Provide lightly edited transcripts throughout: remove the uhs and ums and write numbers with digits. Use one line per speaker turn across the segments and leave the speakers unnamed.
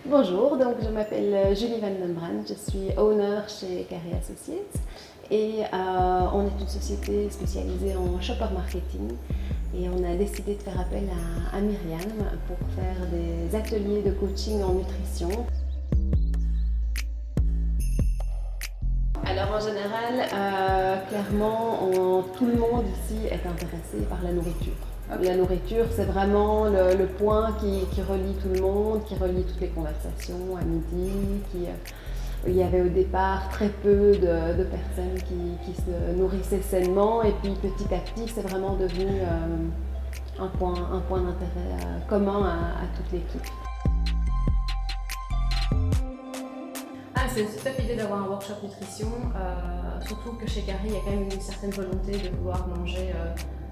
Bonjour, donc je m'appelle Julie Van den Brand, je suis owner chez Carré Associates et on est une société spécialisée en shopper marketing et on a décidé de faire appel à Myriam pour faire des ateliers de coaching en nutrition. Alors en général, clairement, tout le monde ici est intéressé par la nourriture. Okay. La nourriture, c'est vraiment le point qui relie tout le monde, qui relie toutes les conversations à midi. Il y avait au départ très peu de personnes qui se nourrissaient sainement et puis petit à petit, c'est vraiment devenu un point d'intérêt commun à toute l'équipe.
C'est une top idée d'avoir un workshop nutrition, surtout que chez Carré, il y a quand même une certaine volonté de vouloir manger.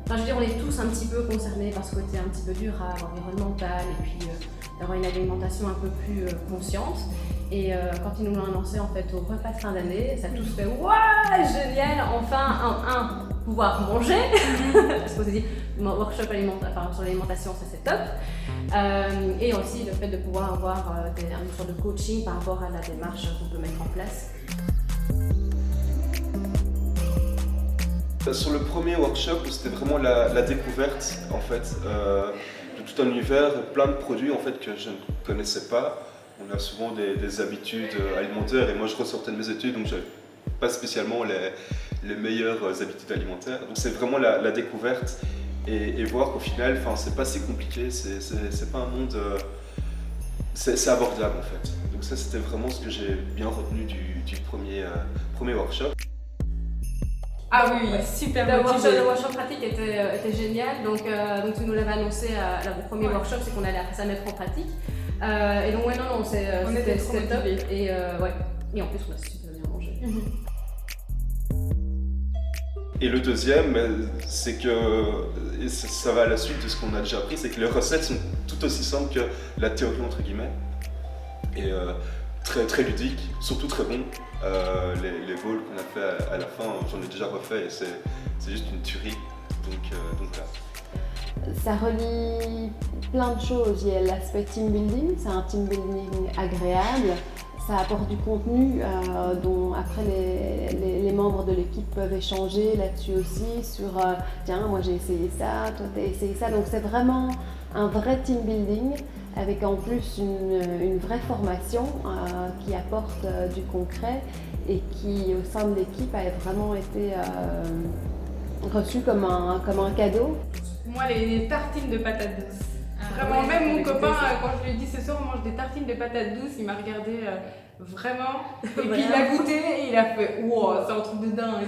Enfin, je veux dire, on est tous un petit peu concernés par ce côté un petit peu durable, environnemental, et puis d'avoir une alimentation un peu plus consciente. Et quand ils nous l'ont annoncé en fait au repas de fin d'année, ça a tous fait waouh, génial, enfin pouvoir manger. Parce qu'on s'est dit, le workshop sur l'alimentation, ça c'est top. Et aussi le fait de pouvoir avoir une sorte de coaching par rapport à la démarche qu'on peut mettre en place.
Sur le premier workshop, c'était vraiment la découverte en fait, de tout un univers, plein de produits en fait, que je ne connaissais pas. On a souvent des habitudes alimentaires et moi je ressortais de mes études donc j'avais pas spécialement les meilleures habitudes alimentaires. Donc c'est vraiment la découverte et voir qu'au final, c'est pas si compliqué, c'est pas un monde, c'est abordable en fait. Donc ça c'était vraiment ce que j'ai bien retenu du premier workshop.
Ah oui, super motivé. Le workshop pratique était génial, donc tu nous l'avais annoncé au premier workshop, c'est qu'on allait après ça mettre en pratique. Et donc c'était top. Et en plus on a super bien mangé.
Et le deuxième, c'est que, et ça va à la suite de ce qu'on a déjà appris, c'est que les recettes sont tout aussi simples que la théorie entre guillemets. Et très, très ludique, surtout très bon. Les vols qu'on a fait à la fin, j'en ai déjà refait et c'est juste une tuerie. Donc là.
Ça relie plein de choses. Il y a l'aspect team building, c'est un team building agréable. Ça apporte du contenu dont après les membres de l'équipe peuvent échanger là-dessus aussi sur tiens, moi j'ai essayé ça, toi t'as essayé ça. Donc c'est vraiment un vrai team building avec en plus une vraie formation qui apporte du concret et qui au sein de l'équipe a vraiment été reçue comme un cadeau.
Moi, les tartines de patates douces. Vraiment, même mon copain, quand je lui ai dit ce soir on mange des tartines de patates douces, il m'a regardé vraiment. Et puis il a goûté et il a fait wow, c'est un truc de dingue.